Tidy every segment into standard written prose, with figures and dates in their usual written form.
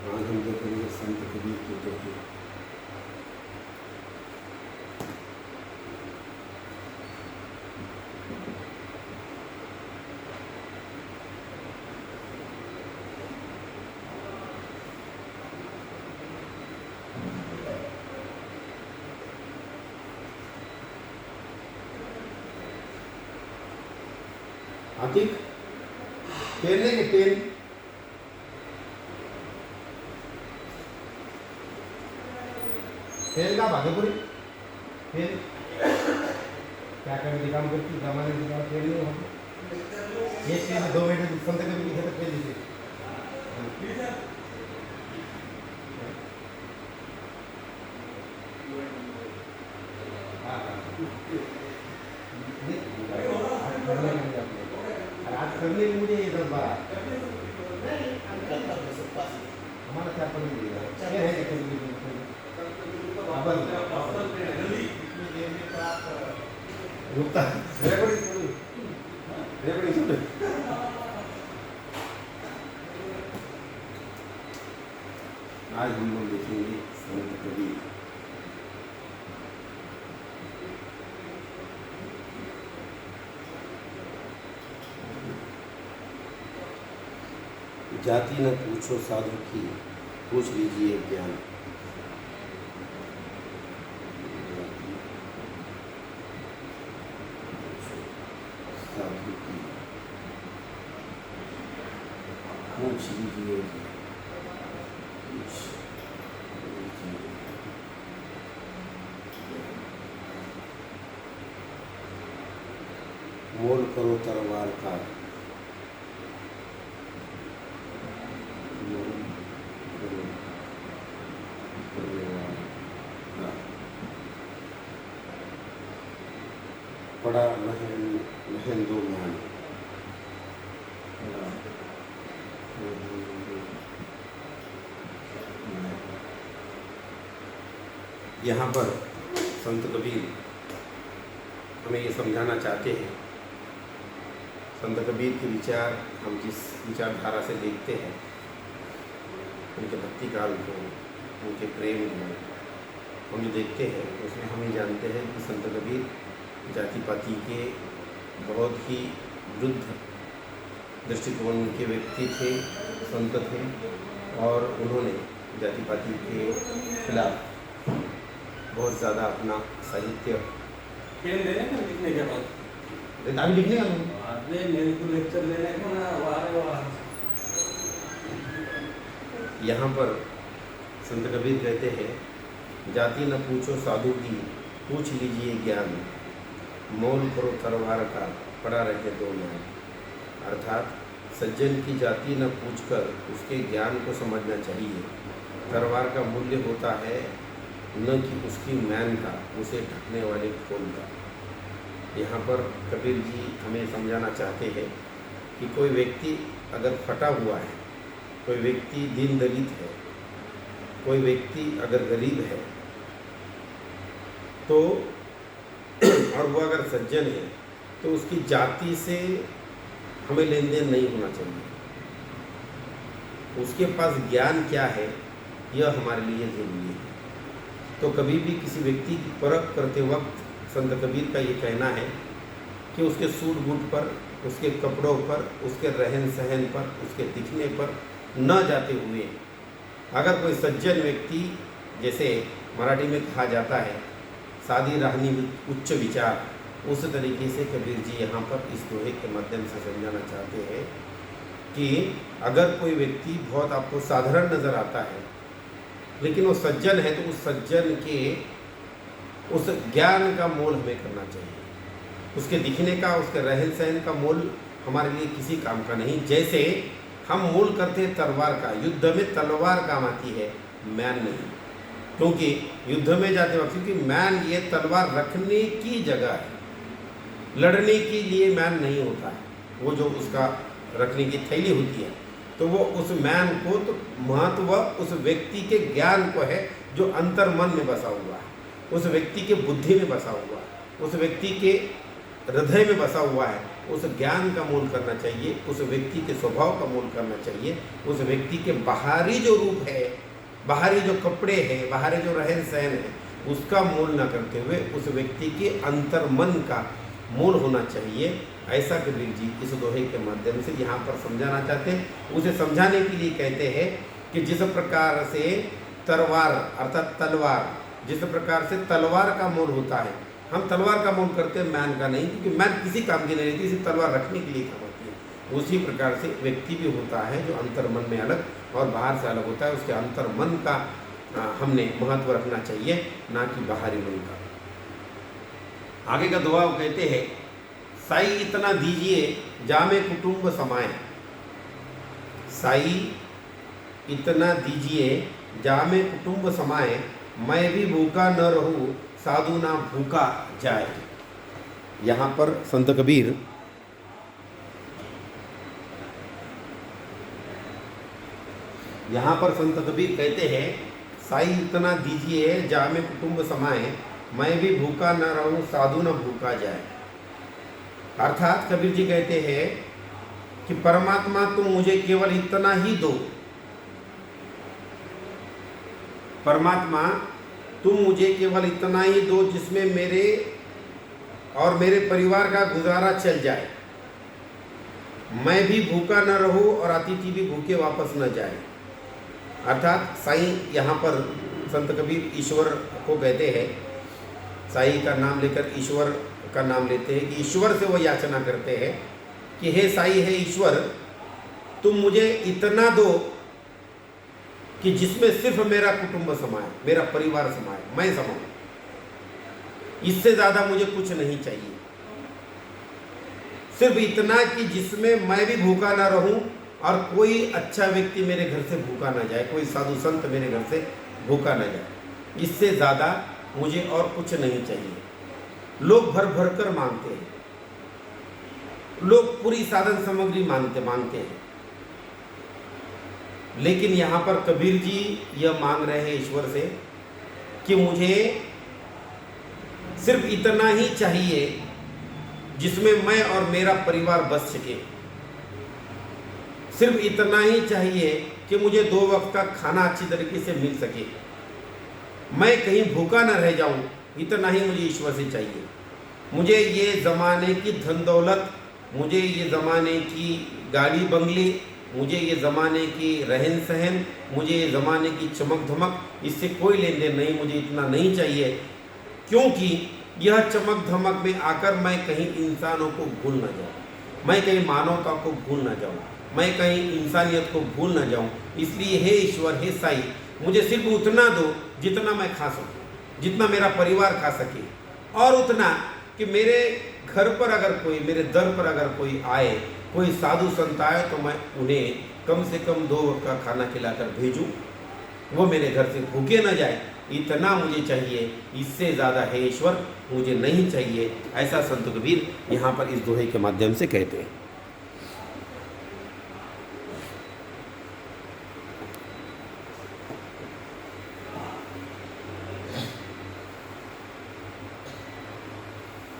आज हम देखेंगे संत कबीर के दोहे। आतिक पेन लेंगे पेन। पेन का भागपुरी पेन क्या करने काम करती जमाने की बात पेन नहीं होती। एक पेन 2 मिनट संत कबीर लिखे तो पेन लिखे। आज करने में मुझे ये सब बात हमारा क्या पढ़ लिया क्या है कबीर रुकता आज हम लोग देखेंगे संत कबीर। जाति न पूछो साधु की, पूछ लीजिए ज्ञान। साधु की पूछ लीजिए मोल करो तलवार का, पड़ा लहन दो मान। यहाँ पर संत कबीर हमें ये समझाना चाहते हैं। संत कबीर के विचार हम जिस विचारधारा से देखते हैं, उनके भक्ति काल को, उनके प्रेम को हम जो देखते हैं, उसमें हम ये जानते हैं कि संत कबीर जाति पाति के बहुत ही विरुद्ध दृष्टिकोण के व्यक्ति थे, संत थे, और उन्होंने जाति पाति के खिलाफ बहुत ज़्यादा अपना साहित्य लिखने के बाद अभी लिखने का मेरे को लेक्चर लेने को ना यहाँ पर संत कबीर कहते हैं, जाति न पूछो साधु की, पूछ लीजिए ज्ञान। मोल करो तलवार का, पड़ा रहे दो मान। अर्थात सज्जन की जाति न पूछकर उसके ज्ञान को समझना चाहिए। तलवार का मूल्य होता है न कि उसकी मैन का, उसे ढकने वाले खोल का। यहाँ पर कबीर जी हमें समझाना चाहते हैं कि कोई व्यक्ति अगर फटा हुआ है, कोई व्यक्ति दीन दलित है, कोई व्यक्ति अगर गरीब है, तो और वो अगर सज्जन है, तो उसकी जाति से हमें लेन देन नहीं होना चाहिए। उसके पास ज्ञान क्या है, यह हमारे लिए ज़रूरी है। तो कभी भी किसी व्यक्ति की परख करते वक्त संत कबीर का ये कहना है कि उसके सूट बूट पर, उसके कपड़ों पर, उसके रहन सहन पर, उसके दिखने पर न जाते हुए, अगर कोई सज्जन व्यक्ति, जैसे मराठी में कहा जाता है सादी रहनी उच्च विचार, उस तरीके से कबीर जी यहाँ पर इस दोहे के माध्यम से समझाना चाहते हैं कि अगर कोई व्यक्ति बहुत आपको साधारण नज़र आता है, लेकिन वो सज्जन है, तो उस सज्जन के उस ज्ञान का मोल हमें करना चाहिए। उसके दिखने का, उसके रहन सहन का मोल हमारे लिए किसी काम का नहीं। जैसे हम मोल करते हैं तलवार का, युद्ध में तलवार काम आती है, मैन नहीं। क्योंकि युद्ध में जाते वक्त, क्योंकि मैन ये तलवार रखने की जगह है, लड़ने के लिए मैन नहीं होता है। वो जो उसका रखने की थैली होती है, तो वो उस मैन को, तो महत्व उस व्यक्ति के ज्ञान को है जो अंतर मन में बसा हुआ है, उस व्यक्ति के बुद्धि में बसा हुआ है, उस व्यक्ति के हृदय में बसा हुआ है। उस ज्ञान का मोल करना चाहिए, उस व्यक्ति के स्वभाव का मोल करना चाहिए, उस व्यक्ति के बाहरी जो रूप है, बाहरी जो कपड़े हैं, बाहरी जो रहन सहन है, उसका मोल न करते हुए उस व्यक्ति के अंतर्मन का मोल होना चाहिए। ऐसा कबीर जी इस दोहे के माध्यम से यहाँ पर समझाना चाहते हैं। उसे समझाने के लिए कहते हैं कि जिस प्रकार से तलवार अर्थात तलवार, जिस प्रकार से तलवार का मोल होता है, हम तलवार का मोल करते हैं, मैन का नहीं, क्योंकि मैन किसी काम की नहीं रहती, सिर्फ तलवार रखने के लिए काम होती है। उसी प्रकार से व्यक्ति भी होता है जो अंतर्मन में अलग और बाहर से अलग होता है। उसके अंतर्मन का हमने महत्व रखना चाहिए, ना कि बाहरी मन का। आगे का दुआ वो कहते हैं, साई इतना दीजिए जामे कुटुंब समाए। साई इतना दीजिए जामे कुटुंब समाए, मैं भी भूखा न रहूं साधु ना भूखा जाए। यहाँ पर संत कबीर कहते हैं, साई इतना दीजिए जामे कुटुंब समाए, मैं भी भूखा न रहूं साधु न भूखा जाए। अर्थात कबीर जी कहते हैं कि परमात्मा तुम मुझे केवल इतना ही दो, परमात्मा तुम मुझे केवल इतना ही दो जिसमें मेरे और मेरे परिवार का गुजारा चल जाए, मैं भी भूखा न रहूं और अतिथि भी भूखे वापस न जाए। अर्थात साईं यहाँ पर संत कबीर ईश्वर को कहते हैं, साईं का नाम लेकर ईश्वर का नाम लेते हैं कि ईश्वर से वो याचना करते हैं कि हे साईं, हे ईश्वर, तुम मुझे इतना दो कि जिसमें सिर्फ मेरा कुटुंब समाए, मेरा परिवार समाए, मैं समाऊं। इससे ज़्यादा मुझे कुछ नहीं चाहिए, सिर्फ इतना कि जिसमें मैं भी भूखा ना रहूं और कोई अच्छा व्यक्ति मेरे घर से भूखा ना जाए, कोई साधु संत मेरे घर से भूखा ना जाए। इससे ज़्यादा मुझे और कुछ नहीं चाहिए। लोग भर भर कर मांगते हैं, लोग पूरी साधन सामग्री मांगते हैं, लेकिन यहाँ पर कबीर जी यह मांग रहे हैं ईश्वर से कि मुझे सिर्फ इतना ही चाहिए जिसमें मैं और मेरा परिवार बच सके, सिर्फ इतना ही चाहिए कि मुझे 2 वक्त का खाना अच्छी तरीके से मिल सके, मैं कहीं भूखा न रह जाऊं, इतना ही मुझे ईश्वर से चाहिए। मुझे ये ज़माने की धन दौलत, मुझे ये ज़माने की गाड़ी बंगले, मुझे ये ज़माने की रहन सहन, मुझे ये ज़माने की चमक धमक, इससे कोई लेन देन नहीं, मुझे इतना नहीं चाहिए, क्योंकि यह चमक धमक में आकर मैं कहीं इंसानों को भूल ना जाऊँ, मैं कहीं मानवता को भूल ना जाऊँ, मैं कहीं इंसानियत को भूल ना जाऊँ। इसलिए हे ईश्वर, हे साईं, मुझे सिर्फ उतना दो जितना मैं खा सकूँ, जितना मेरा परिवार खा सके, और उतना कि मेरे घर पर अगर कोई, मेरे दर पर अगर कोई आए, कोई साधु संत आए, तो मैं उन्हें कम से कम 2 वक्त का खाना खिलाकर भेजूं, वो मेरे घर से भूखे न जाए, इतना मुझे चाहिए, इससे ज़्यादा है ईश्वर मुझे नहीं चाहिए। ऐसा संत कबीर यहाँ पर इस दोहे के माध्यम से कहते हैं।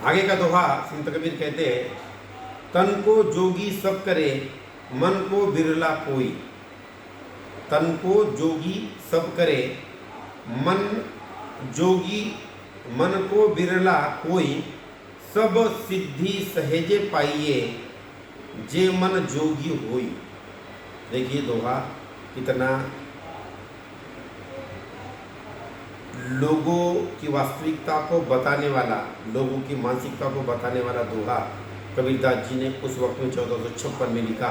आगे का दोहा संत कबीर कहते हैं, तन को जोगी सब करे मन को बिरला कोई। तन को जोगी सब करे मन जोगी, मन को बिरला कोई, सब सिद्धि सहेजे पाइए जे मन जोगी होई। देखिए दोहा कितना लोगों की वास्तविकता को बताने वाला, लोगों की मानसिकता को बताने वाला दोहा कबीरदास जी ने उस वक्त में 1456 में लिखा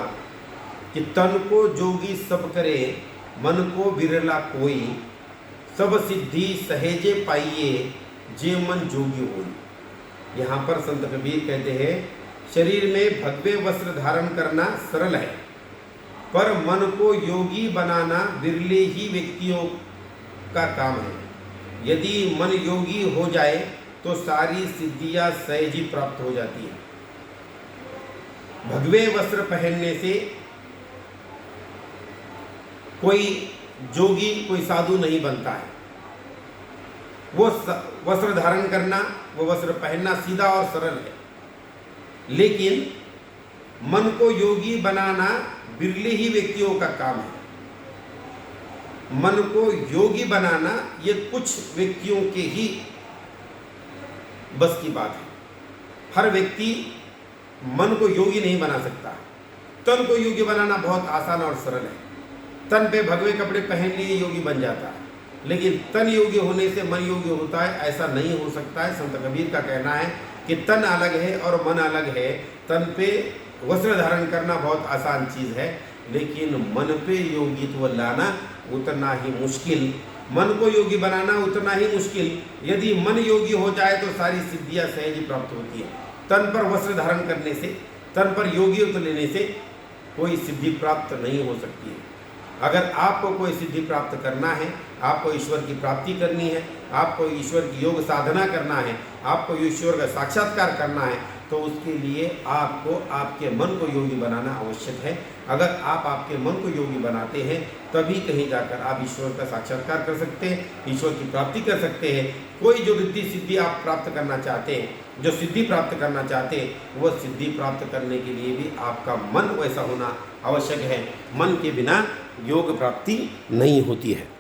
कि तन को जोगी सब करे मन को बिरला कोई, सब सिद्धि सहेजे पाइए जे मन जोगी होई। यहाँ पर संत कबीर कहते हैं, शरीर में भगवे वस्त्र धारण करना सरल है, पर मन को योगी बनाना बिरले ही व्यक्तियों का काम है। यदि मन योगी हो जाए तो सारी सिद्धियां सहज ही प्राप्त हो जाती है। भगवे वस्त्र पहनने से कोई जोगी, कोई साधु नहीं बनता है। वो वस्त्र धारण करना, वो वस्त्र पहनना सीधा और सरल है, लेकिन मन को योगी बनाना बिरले ही व्यक्तियों का काम है। मन को योगी बनाना ये कुछ व्यक्तियों के ही बस की बात है। हर व्यक्ति मन को योगी नहीं बना सकता। तन को योगी बनाना बहुत आसान और सरल है। तन पे भगवे कपड़े पहन लिए योगी बन जाता है, लेकिन तन योगी होने से मन योगी होता है, ऐसा नहीं हो सकता है। संत कबीर का कहना है कि तन अलग है और मन अलग है। तन पे वस्त्र धारण करना बहुत आसान चीज़ है, लेकिन मन पे योगित्व लाना उतना ही मुश्किल। मन को योगी बनाना उतना ही मुश्किल। यदि मन योगी हो जाए तो सारी सिद्धियां सहज ही प्राप्त होती है। तन पर वस्त्र धारण करने से, तन पर योगित्व लेने से कोई सिद्धि प्राप्त नहीं हो सकती है। अगर आपको कोई सिद्धि प्राप्त करना है, आपको ईश्वर की प्राप्ति करनी है, आपको ईश्वर की योग साधना करना है, आपको ईश्वर का साक्षात्कार करना है, तो उसके लिए आपको आपके मन को योगी बनाना आवश्यक है। अगर आप आपके मन को योगी बनाते हैं तभी कहीं जाकर आप ईश्वर का साक्षात्कार कर सकते हैं, ईश्वर की प्राप्ति कर सकते हैं। कोई जो रिद्धि सिद्धि आप प्राप्त करना चाहते हैं, जो सिद्धि प्राप्त करना चाहते हैं, वह सिद्धि प्राप्त करने के लिए भी आपका मन वैसा होना आवश्यक है। मन के बिना योग प्राप्ति नहीं होती है।